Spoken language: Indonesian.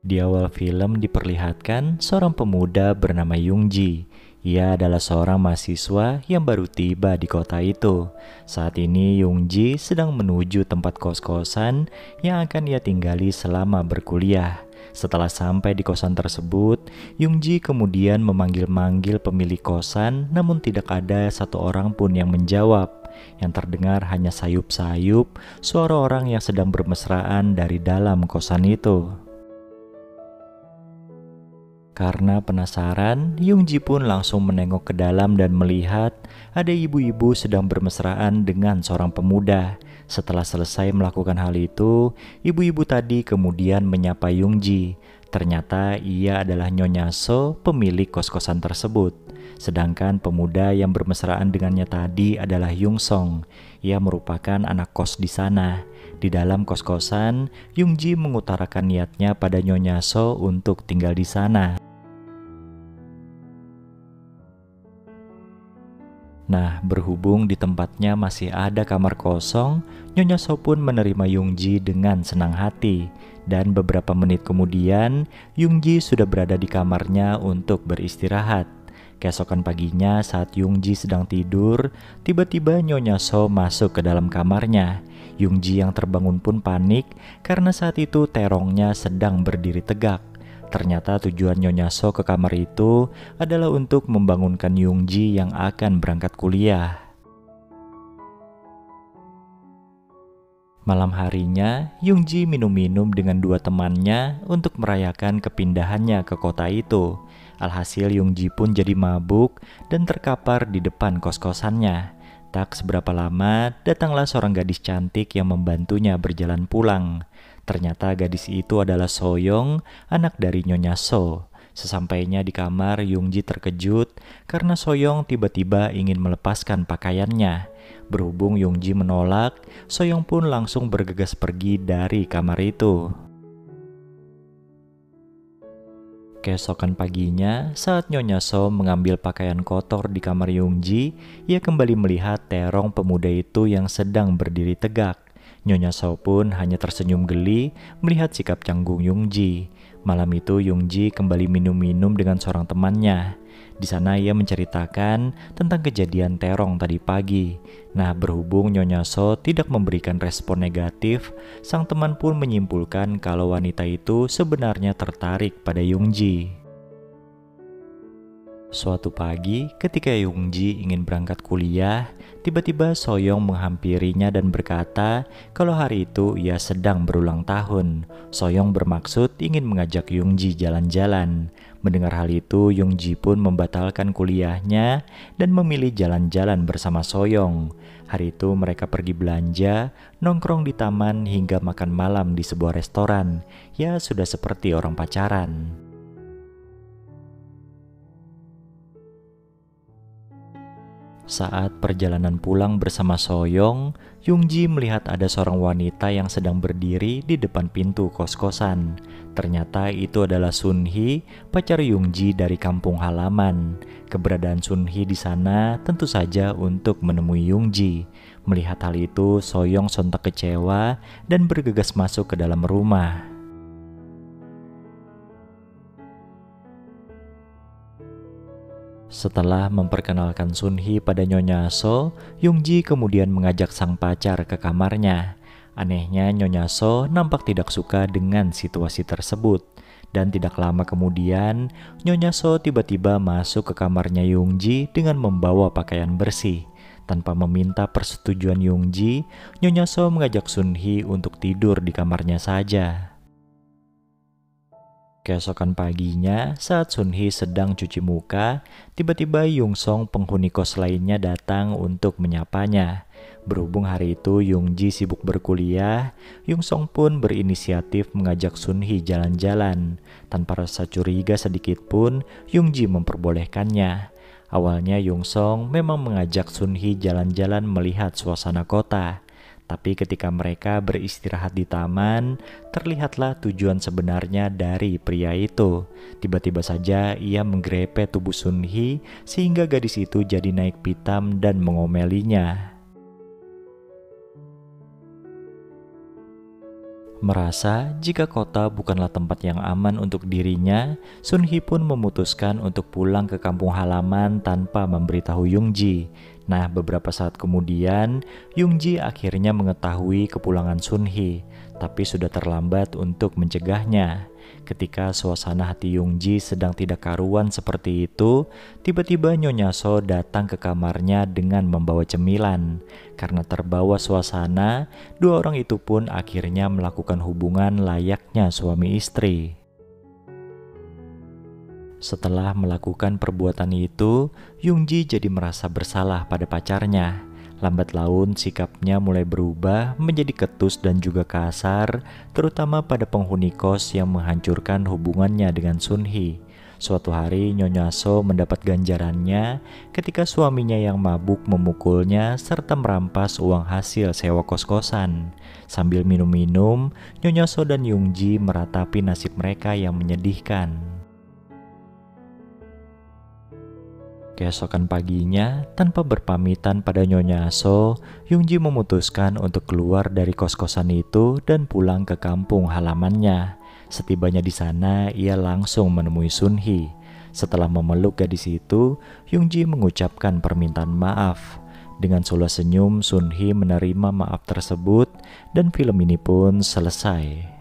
Di awal film diperlihatkan seorang pemuda bernama Yungji. Ia adalah seorang mahasiswa yang baru tiba di kota itu. Saat ini Yungji sedang menuju tempat kos-kosan yang akan ia tinggali selama berkuliah. Setelah sampai di kosan tersebut, Yungji kemudian memanggil-manggil pemilik kosan, namun tidak ada satu orang pun yang menjawab. Yang terdengar hanya sayup-sayup suara orang yang sedang bermesraan dari dalam kosan itu. Karena penasaran, Yungji pun langsung menengok ke dalam dan melihat ada ibu-ibu sedang bermesraan dengan seorang pemuda. Setelah selesai melakukan hal itu, ibu-ibu tadi kemudian menyapa Yungji. Ternyata ia adalah Nyonya So, pemilik kos-kosan tersebut. Sedangkan pemuda yang bermesraan dengannya tadi adalah Yung Song. Ia merupakan anak kos di sana. Di dalam kos-kosan, Yungji mengutarakan niatnya pada Nyonya So untuk tinggal di sana. Nah, berhubung di tempatnya masih ada kamar kosong, Nyonya So pun menerima Yungji dengan senang hati. Dan beberapa menit kemudian, Yungji sudah berada di kamarnya untuk beristirahat. Keesokan paginya saat Yungji sedang tidur, tiba-tiba Nyonya So masuk ke dalam kamarnya. Yungji yang terbangun pun panik karena saat itu terongnya sedang berdiri tegak. Ternyata tujuan Nyonya So ke kamar itu adalah untuk membangunkan Yungji yang akan berangkat kuliah. Malam harinya, Yungji minum-minum dengan dua temannya untuk merayakan kepindahannya ke kota itu. Alhasil Yungji pun jadi mabuk dan terkapar di depan kos-kosannya. Tak seberapa lama, datanglah seorang gadis cantik yang membantunya berjalan pulang. Ternyata gadis itu adalah Soyong, anak dari Nyonya So. Sesampainya di kamar, Yungji terkejut karena Soyong tiba-tiba ingin melepaskan pakaiannya. Berhubung Yungji menolak, Soyong pun langsung bergegas pergi dari kamar itu. Keesokan paginya, saat Nyonya So mengambil pakaian kotor di kamar Yungji, ia kembali melihat terong pemuda itu yang sedang berdiri tegak. Nyonya So pun hanya tersenyum geli melihat sikap canggung Yungji. Malam itu Yungji kembali minum-minum dengan seorang temannya. Di sana ia menceritakan tentang kejadian terong tadi pagi. Nah, berhubung Nyonya So tidak memberikan respon negatif, sang teman pun menyimpulkan kalau wanita itu sebenarnya tertarik pada Yungji. Suatu pagi, ketika Yungji ingin berangkat kuliah, tiba-tiba Soyong menghampirinya dan berkata kalau hari itu ia sedang berulang tahun. Soyong bermaksud ingin mengajak Yungji jalan-jalan. Mendengar hal itu, Yungji pun membatalkan kuliahnya dan memilih jalan-jalan bersama Soyong. Hari itu mereka pergi belanja, nongkrong di taman hingga makan malam di sebuah restoran. Ya, sudah seperti orang pacaran. Saat perjalanan pulang bersama Soyong, Yungji melihat ada seorang wanita yang sedang berdiri di depan pintu kos-kosan. Ternyata itu adalah Sunhee, pacar Yungji dari kampung halaman. Keberadaan Sunhee di sana tentu saja untuk menemui Yungji. Melihat hal itu, Soyong sontak kecewa dan bergegas masuk ke dalam rumah. Setelah memperkenalkan Sunhee pada Nyonya So, Yungji kemudian mengajak sang pacar ke kamarnya. Anehnya Nyonya So nampak tidak suka dengan situasi tersebut. Dan tidak lama kemudian, Nyonya So tiba-tiba masuk ke kamarnya Yungji dengan membawa pakaian bersih. Tanpa meminta persetujuan Yungji, Nyonya So mengajak Sunhee untuk tidur di kamarnya saja. Keesokan paginya, saat Sunhee sedang cuci muka, tiba-tiba Yung Song, penghuni kos lainnya, datang untuk menyapanya. Berhubung hari itu Yungji sibuk berkuliah, Yung Song pun berinisiatif mengajak Sunhee jalan-jalan. Tanpa rasa curiga sedikit pun, Yungji memperbolehkannya. Awalnya Yung Song memang mengajak Sunhee jalan-jalan melihat suasana kota. Tapi ketika mereka beristirahat di taman, terlihatlah tujuan sebenarnya dari pria itu. Tiba-tiba saja ia menggrepe tubuh Sunhee sehingga gadis itu jadi naik pitam dan mengomelinya. Merasa jika kota bukanlah tempat yang aman untuk dirinya, Sun Hee pun memutuskan untuk pulang ke kampung halaman tanpa memberitahu Young-ji. Nah, beberapa saat kemudian, Young-ji akhirnya mengetahui kepulangan Sun Hee, tapi sudah terlambat untuk mencegahnya. Ketika suasana hati Young-ji sedang tidak karuan seperti itu, tiba-tiba Nyonya So datang ke kamarnya dengan membawa cemilan. Karena terbawa suasana, dua orang itu pun akhirnya melakukan hubungan layaknya suami istri. Setelah melakukan perbuatan itu, Young-ji jadi merasa bersalah pada pacarnya. Lambat laun sikapnya mulai berubah menjadi ketus dan juga kasar, terutama pada penghuni kos yang menghancurkan hubungannya dengan Sun Hee. Suatu hari Nyonya So mendapat ganjarannya ketika suaminya yang mabuk memukulnya serta merampas uang hasil sewa kos-kosan. Sambil minum-minum, Nyonya So dan Young-ji meratapi nasib mereka yang menyedihkan. Keesokan paginya, tanpa berpamitan pada Nyonya So, Young-ji memutuskan untuk keluar dari kos-kosan itu dan pulang ke kampung halamannya. Setibanya di sana, ia langsung menemui Sun Hee. Setelah memeluk gadis itu, Young-ji mengucapkan permintaan maaf. Dengan sula senyum, Sun Hee menerima maaf tersebut dan film ini pun selesai.